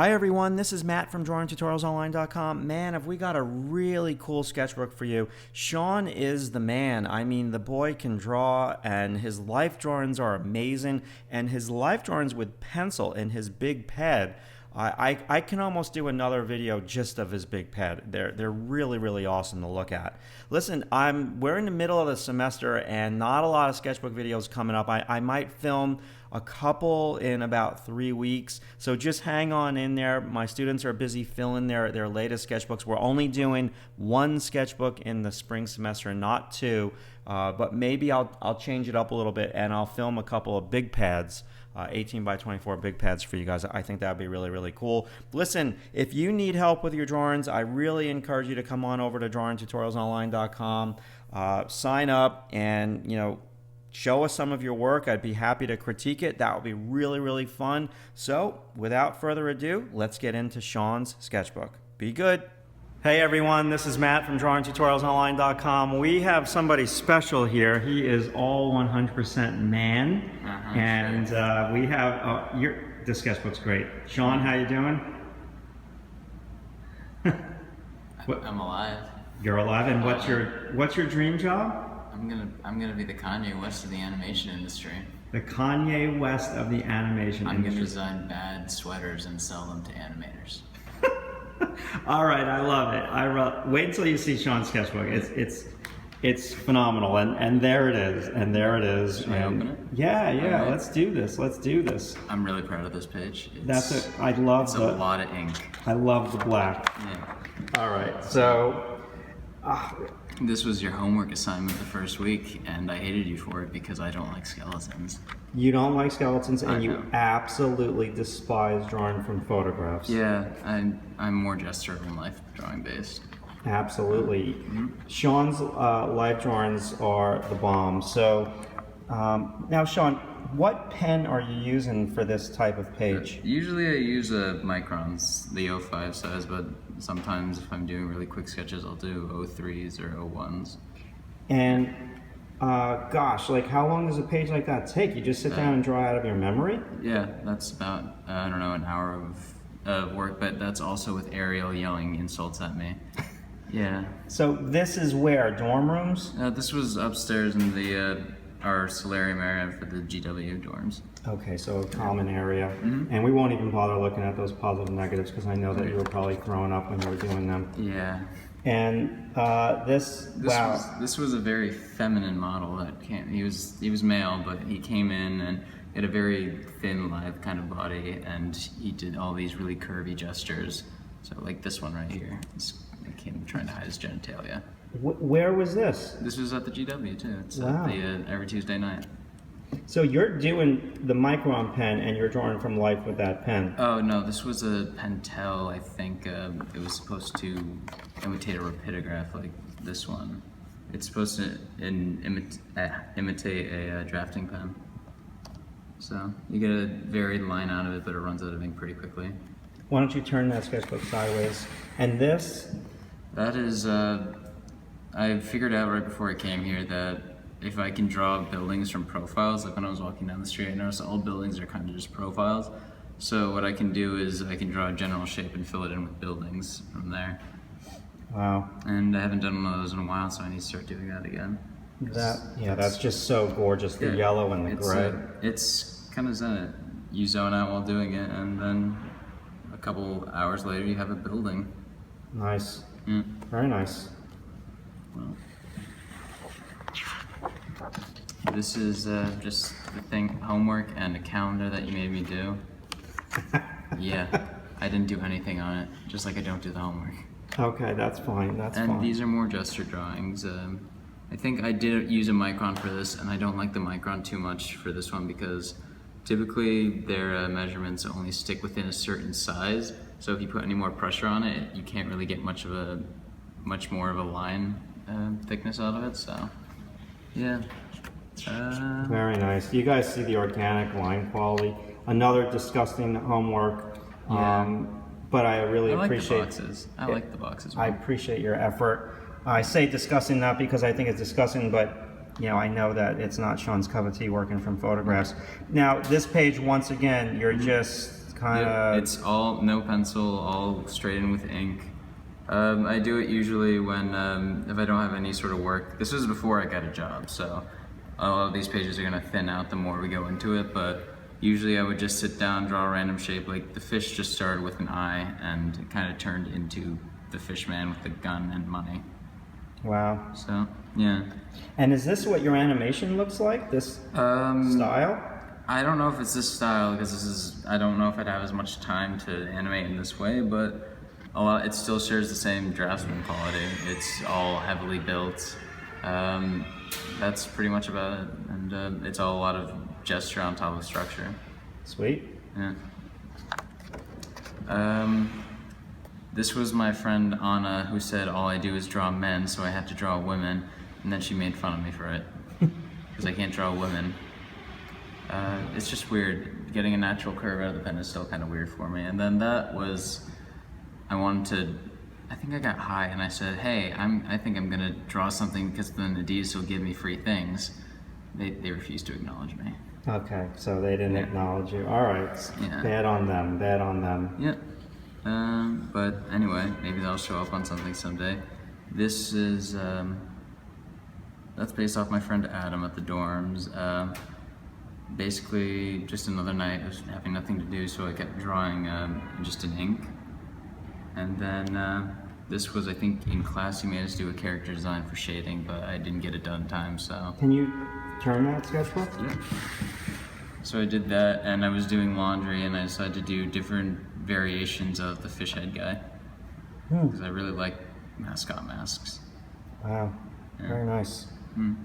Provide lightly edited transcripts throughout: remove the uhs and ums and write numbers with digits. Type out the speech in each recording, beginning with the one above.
Hi everyone, this is Matt from DrawingTutorialsOnline.com. Man, have we got a really cool sketchbook for you. Sean is the man. I mean, the boy can draw, and his life drawings are amazing, and his life drawings with pencil in his big pad, I can almost do another video just of his big pad. They're really, really awesome to look at. Listen, we're in the middle of the semester and not a lot of sketchbook videos coming up. I might film a couple in about 3 weeks, so just hang on in there. My students are busy filling their latest sketchbooks. We're only doing one sketchbook in the spring semester, not two, but maybe I'll change it up a little bit and I'll film a couple of big pads, 18 by 24 big pads for you guys. I think that would be really, really cool. Listen, if you need help with your drawings, I really encourage you to come on over to DrawingTutorialsOnline.com, sign up, and show us some of your work. I'd be happy to critique it. That would be really, really fun. So without further ado, let's get into Sean's sketchbook. Be good. Hey everyone, this is Matt from DrawingTutorialsOnline.com. We have somebody special here. He is all 100% man. And we have, this sketchbook's great. Sean, how you doing? I'm alive. You're alive, and what's your dream job? I'm gonna be the Kanye West of the animation industry. The Kanye West of the animation industry. I'm gonna design bad sweaters and sell them to animators. All right, I love it. Wait until you see Sean's sketchbook. It's phenomenal, and there it is, and there it is. Should I open it? Yeah, right. Let's do this. Let's do this. I'm really proud of this page. It's a lot of ink. I love the black. Yeah. All right, so. This was your homework assignment the first week, and I hated you for it because I don't like skeletons. You don't like skeletons, and you know. Absolutely despise drawing from photographs. Yeah, I'm more gesture than life drawing based. Absolutely. Sean's life drawings are the bomb. So now, Sean, what pen are you using for this type of page? Usually I use a Microns, the 05 size, but sometimes if I'm doing really quick sketches, I'll do 03s or 01s. And gosh, like how long does a page like that take? You just sit down and draw out of your memory? Yeah, that's about, I don't know, an hour of work, but that's also with Ariel yelling insults at me. Yeah. So this is where? Dorm rooms? This was upstairs in our solarium area for the GW dorms. Okay, so a common area. And we won't even bother looking at those positive negatives because I know that you were probably throwing up when you were doing them. Yeah. And this was a very feminine model that came. He was male, but he came in and he had a very thin, lithe kind of body, and he did all these really curvy gestures. So like this one right here. He came trying to hide his genitalia. Where was this? This was at the GW too. It's wow. at every Tuesday night. So you're doing the Micron pen and you're drawing from life with that pen? Oh no, this was a Pentel, I think. It was supposed to imitate a rapidograph like this one. It's supposed to imitate a drafting pen. So you get a varied line out of it, but it runs out of ink pretty quickly. Why don't you turn that sketchbook sideways? And this? That is, I figured out right before I came here that if I can draw buildings from profiles, like when I was walking down the street, I noticed all buildings are kind of just profiles. So what I can do is I can draw a general shape and fill it in with buildings from there. Wow. And I haven't done one of those in a while, so I need to start doing that again. That's just so gorgeous, the yellow and the gray. It's kind of zen. You zone out while doing it, and then a couple hours later you have a building. Nice. Very nice. Well, this is just the thing, homework and a calendar that you made me do. Yeah, I didn't do anything on it, just like I don't do the homework. Okay, that's fine, that's fine. And these are more gesture drawings. I think I did use a Micron for this, and I don't like the Micron too much for this one because typically their measurements only stick within a certain size. So if you put any more pressure on it, you can't really get much more of a line thickness out of it. So, yeah. Very nice. You guys see the organic line quality. Another disgusting homework. Yeah. But I really appreciate the boxes. I like the boxes. I appreciate your effort. I say disgusting not because I think it's disgusting, but I know that it's not Sean's cup of tea working from photographs. Now, this page, once again, you're just kind Yep, of... it's all no pencil, all straight in with ink. I do it usually when, if I don't have any sort of work. This was before I got a job, so a lot of these pages are gonna thin out the more we go into it, but usually I would just sit down, draw a random shape. Like the fish just started with an eye and it kind of turned into the fish man with the gun and money. Wow. So, yeah. And is this what your animation looks like, this style? I don't know if it's this style because I don't know if I'd have as much time to animate in this way, but it still shares the same draftsman quality. It's all heavily built. That's pretty much about it, and it's all a lot of gesture on top of structure. Sweet. Yeah. This was my friend Anna, who said all I do is draw men, so I had to draw women, and then she made fun of me for it because I can't draw women. It's just weird. Getting a natural curve out of the pen is still kind of weird for me. And then that was, I think I got high and I said, hey, I think I'm gonna draw something because then Adidas will give me free things. They refused to acknowledge me. Okay, so they didn't acknowledge you. All right, Yeah. bad on them, bad on them. Yep. But anyway, maybe that'll show up on something someday. This is, that's based off my friend Adam at the dorms. Basically, just another night, I was having nothing to do, so I kept drawing just in ink. And then this was, I think, in class, he made us do a character design for shading, but I didn't get it done in time, so. Can you turn that sketchbook? Yeah. So I did that, and I was doing laundry, and I decided to do different variations of the fish head guy. Because I really like mascot masks. Wow, Yeah. very nice. Mm.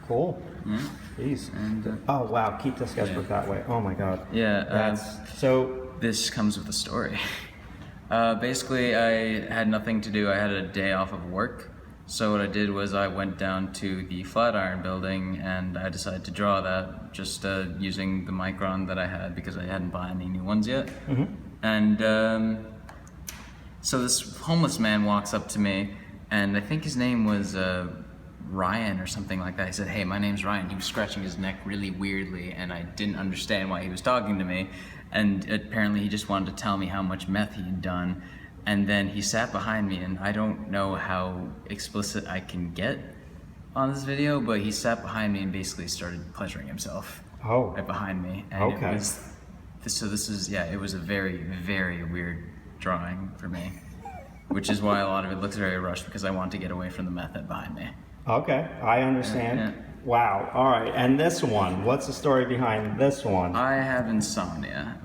Cool. Yeah. Jeez. And Oh wow, keep the sketchbook that way. Oh my god. yeah, That's so. this comes with a story. Basically, I had nothing to do. I had a day off of work. So what I did was I went down to the Flatiron building and I decided to draw that just using the Micron that I had because I hadn't bought any new ones yet. And so this homeless man walks up to me and I think his name was Ryan or something like that. He said, hey, my name's Ryan. He was scratching his neck really weirdly and I didn't understand why he was talking to me. And apparently he just wanted to tell me how much meth he had done. And then he sat behind me, and I don't know how explicit I can get on this video, but he sat behind me and basically started pleasuring himself right behind me. And Okay. it was a very, very weird drawing for me, which is why a lot of it looks very rushed because I want to get away from the method behind me. Okay, I understand. Yeah. Wow. All right. And this one, what's the story behind this one? I have insomnia.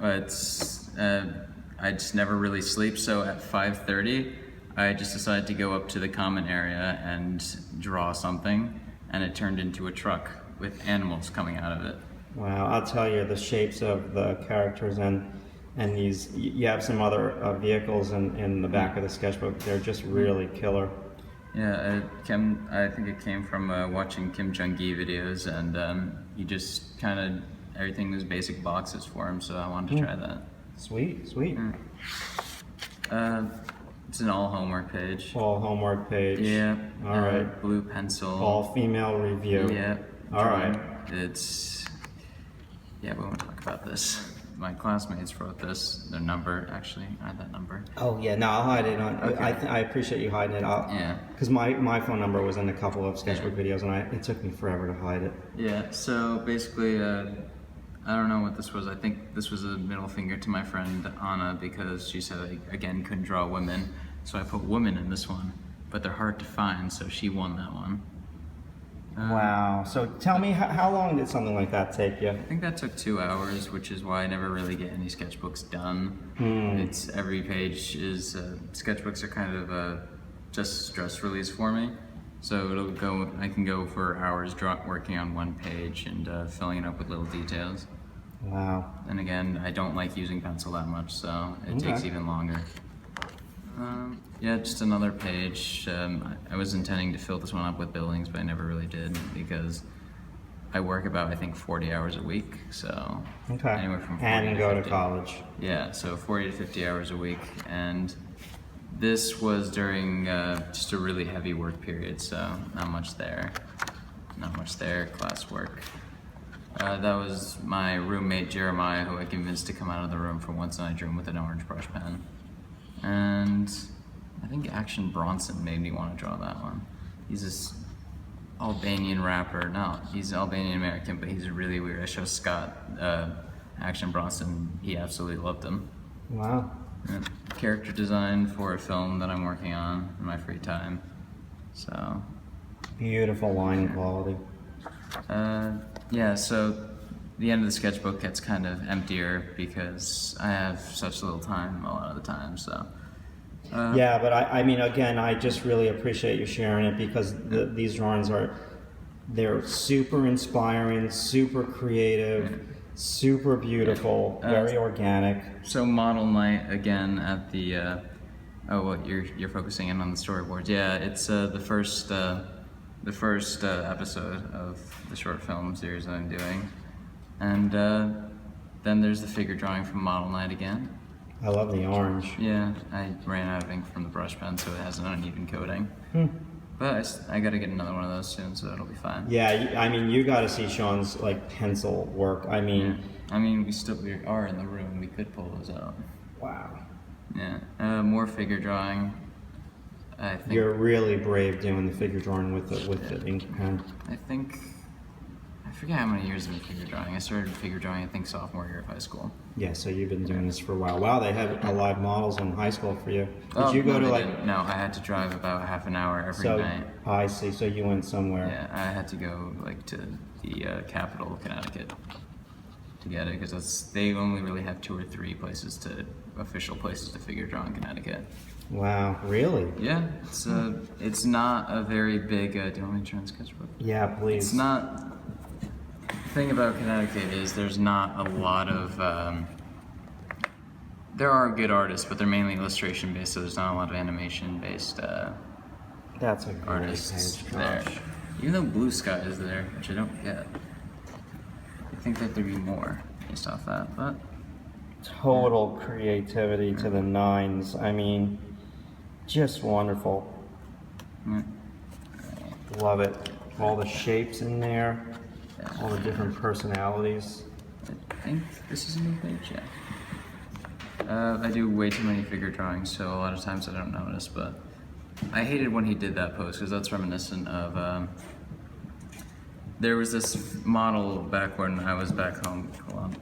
I just never really sleep, so at 5:30, I just decided to go up to the common area and draw something, and it turned into a truck with animals coming out of it. Wow. I'll tell you, the shapes of the characters and these, you have some other vehicles in the back of the sketchbook. They're just really killer. Yeah, I think it came from watching Kim Jung-gi videos, and he just kind of, everything was basic boxes for him, so I wanted to try that. Sweet, sweet. It's an all homework page. All homework page. Yeah. All right. Blue pencil. All female review. Yeah. All right. We won't talk about this. My classmates wrote this. Their number, actually, I had that number. Oh yeah, no, I'll hide it on. Okay. I appreciate you hiding it. Yeah. Because my phone number was in a couple of sketchbook videos, and it took me forever to hide it. Yeah. So basically, I don't know what this was. I think this was a middle finger to my friend Anna because she said I, again, couldn't draw women. So I put women in this one, but they're hard to find, so she won that one. Wow. So tell me, how long did something like that take you? I think that took 2 hours, which is why I never really get any sketchbooks done. It's every page is, sketchbooks are kind of just stress release for me. So I can go for hours working on one page and filling it up with little details. Wow. And again, I don't like using pencil that much, so it takes even longer. Yeah, just another page. I was intending to fill this one up with buildings, but I never really did because I work about, I think, 40 hours a week, so anywhere from 40 and to go 50. to college. Yeah, so 40 to 50 hours a week, and this was during just a really heavy work period, so not much there, classwork. That was my roommate Jeremiah, who I convinced to come out of the room for once, and I drew him with an orange brush pen. And I think Action Bronson made me want to draw that one. He's this Albanian rapper. No, he's Albanian American, but he's really weird. I showed Scott Action Bronson. He absolutely loved him. Wow. Yeah. Character design for a film that I'm working on in my free time. So. Beautiful line quality. Yeah, so the end of the sketchbook gets kind of emptier because I have such little time a lot of the time, so. Yeah, but I mean, again, I just really appreciate you sharing it because these drawings they're super inspiring, super creative, super beautiful, very organic. So model night again at the, you're focusing in on the storyboards. Yeah, it's the first episode of the short film series that I'm doing. And then there's the figure drawing from model night again. I love the orange. Yeah, I ran out of ink from the brush pen, so it has an uneven coating. But I gotta get another one of those soon, so it'll be fine. Yeah, I mean, you got to see Sean's like pencil work. I mean, we are in the room. We could pull those out. Wow. Yeah, more figure drawing. I think You're really brave doing the figure drawing with the ink pen. I forget how many years I've been figure drawing. I started figure drawing, I think, sophomore year of high school. Yeah, so you've been doing this for a while. Wow, they had live models in high school for you. Did you go to didn't. No, I had to drive about half an hour every night. I see. So you went somewhere. Yeah, I had to go to the capital, Connecticut, to get it because they only really have 2 or 3 official places to figure draw in Connecticut. Wow, really? Yeah, it's not a very big. Do you want me to turn the sketchbook? Yeah, please. It's not. The thing about Connecticut is there's not a lot of. There are good artists, but they're mainly illustration based, so there's not a lot of animation based That's a great artists page, there. gosh. Even though Blue Sky is there, which I don't get. I think that there'd be more based off that, but. Total creativity to the nines. I mean, just wonderful. Love it. All the shapes in there, all the different personalities. I think this is a new page, yeah. I do way too many figure drawings, so a lot of times I don't notice, but I hated when he did that pose because that's reminiscent of. There was this model back when I was back home. Hold on.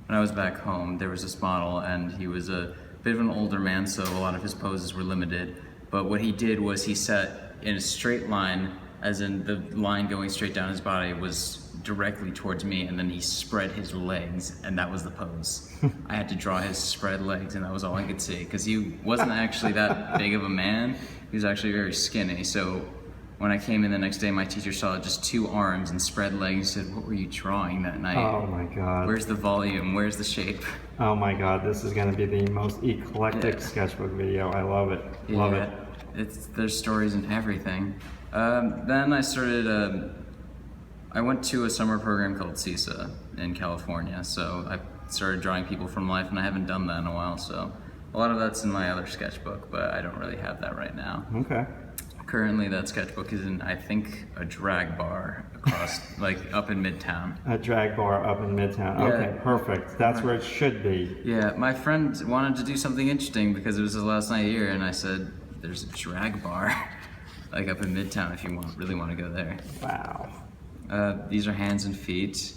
When I was back home, there was this model, and he was a bit of an older man, so a lot of his poses were limited. But what he did was he sat in a straight line, as in the line going straight down his body was directly towards me, and then he spread his legs, and that was the pose. I had to draw his spread legs, and that was all I could see, because he wasn't actually that big of a man. He was actually very skinny, so when I came in the next day, my teacher saw just 2 arms and spread legs and said, "What were you drawing that night? Oh my God. Where's the volume? Where's the shape?" Oh my God, this is going to be the most eclectic sketchbook video. I love it. Love it. There's stories in everything. Then I started, I went to a summer program called CISA in California, so I started drawing people from life, and I haven't done that in a while, so a lot of that's in my other sketchbook, but I don't really have that right now. Okay. Currently, that sketchbook is in, I think, a drag bar across, like, up in Midtown. A drag bar up in Midtown. Yeah. Okay, perfect. That's where it should be. Yeah, my friend wanted to do something interesting because it was his last night here, and I said, "There's a drag bar, like up in Midtown, if you really want to go there." Wow. These are hands and feet.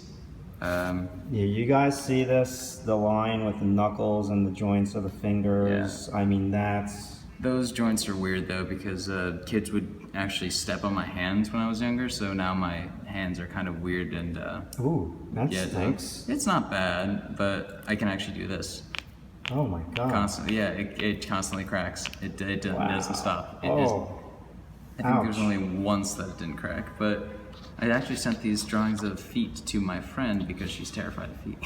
Yeah, you guys see this? The line with the knuckles and the joints of the fingers. Yeah. I mean, that's... Those joints are weird though because kids would actually step on my hands when I was younger, so now my hands are kind of weird and ooh, that stinks. It's not bad, but I can actually do this. Oh my God. Constantly, yeah, it constantly cracks. It doesn't stop. I think there's only once that it didn't crack, but I actually sent these drawings of feet to my friend because she's terrified of feet.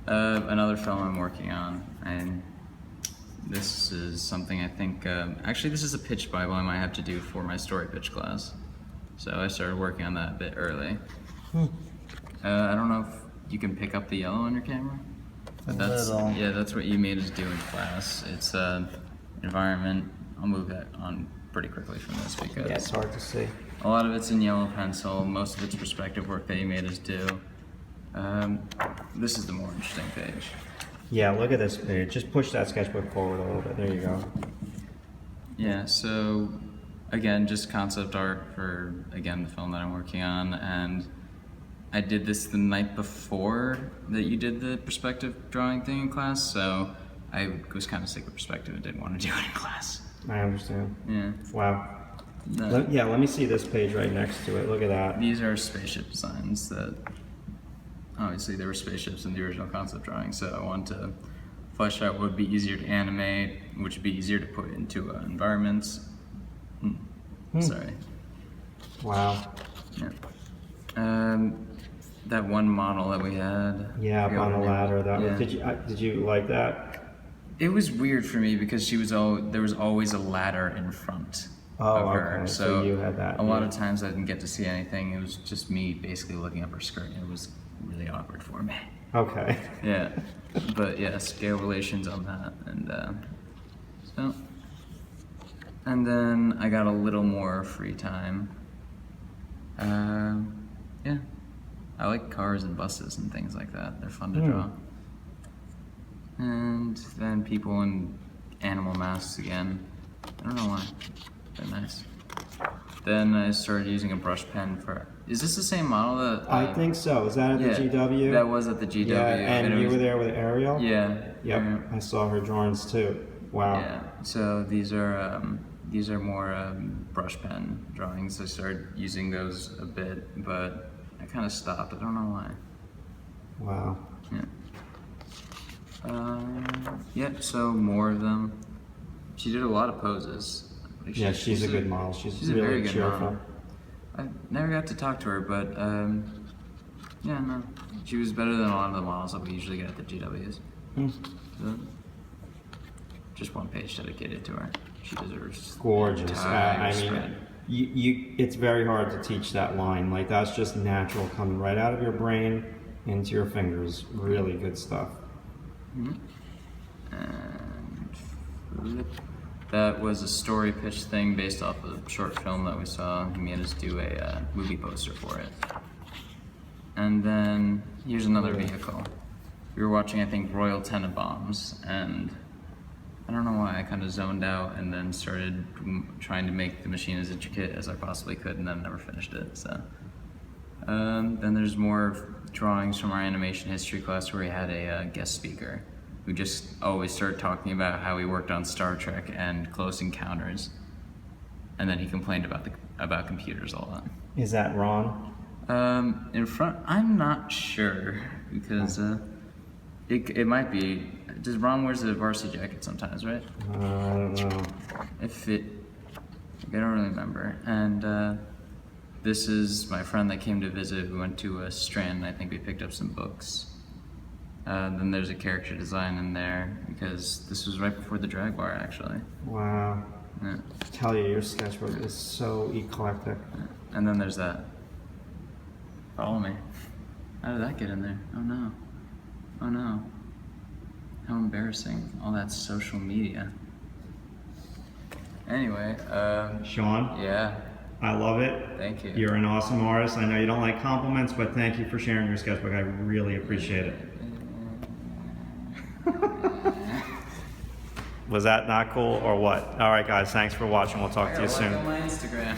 Another film I'm working on, and this is something I think, actually this is a pitch Bible I might have to do for my story pitch class. So I started working on that a bit early. I don't know if you can pick up the yellow on your camera. But that's what you made us do in class. It's environment. I'll move that on pretty quickly from this because yeah, it's hard to see. A lot of it's in yellow pencil. Most of it's perspective work that he made us do. This is the more interesting page. Yeah, look at this page. Just push that sketchbook forward a little bit. There you go. Yeah, so again, just concept art for, again, the film that I'm working on. And I did this the night before that you did the perspective drawing thing in class, so I was kind of sick of perspective and didn't want to do it in class. I understand. Yeah. Wow. Let me see this page right next to it. Look at that. These are spaceship designs that, obviously there were spaceships in the original concept drawing, so I wanted to flesh out what would be easier to animate, which would be easier to put into environments. Sorry. Wow. Yeah. That one model that we had. Yeah, up on the ladder. Yeah. Did you like that? It was weird for me because there was always a ladder in front of her. Okay. So you had that. A lot of times I didn't get to see anything. It was just me basically looking up her skirt, and it was really awkward for me. Okay. Yeah, but yeah, scale relations on that, and then I got a little more free time. Yeah, I like cars and buses and things like that. They're fun to draw. And then people in animal masks again. I don't know why. They're nice. Then I started using a brush pen for. Is this the same model that? I think so. Is that at the GW? That was at the GW. Yeah, and you were there with Ariel? Yeah. Yep. I saw her drawings too. Wow. Yeah. So these are more brush pen drawings. I started using those a bit, but I kind of stopped. I don't know why. Wow. Yeah. So more of them. She did a lot of poses. Like she's a good model. She's really a very good cheerful. model. I never got to talk to her, but yeah, no, she was better than a lot of the models that we usually get at the GWs. So, just one page dedicated to her. She deserves. Gorgeous. I mean, spread. it's very hard to teach that line. Like that's just natural, coming right out of your brain into your fingers. Really good stuff. And that was a story pitch thing based off of a short film that we saw. He made us do a movie poster for it. And then here's another vehicle. We were watching, I think, Royal Tenenbaums, and I don't know why I kind of zoned out and then started trying to make the machine as intricate as I possibly could, and then never finished it. So then there's more drawings from our animation history class where we had a guest speaker who just always started talking about how he worked on Star Trek and Close Encounters, and then he complained about computers a lot. Is that Ron? In front, I'm not sure because it might be. Does Ron wears a varsity jacket sometimes, right? I don't know. I don't really remember. And this is my friend that came to visit. We went to a Strand. I think we picked up some books. Then there's a character design in there because this was right before the drag bar, actually. Wow. Yeah. I tell you, your sketchbook is so eclectic. And then there's that. Follow me. How did that get in there? Oh no. Oh no. How embarrassing. All that social media. Anyway, Sean? Yeah. I love it. Thank you. You're an awesome artist. I know you don't like compliments, but thank you for sharing your sketchbook. I really appreciate it. Was that not cool or what? All right, guys, thanks for watching. We'll talk to you soon. Look at my Instagram.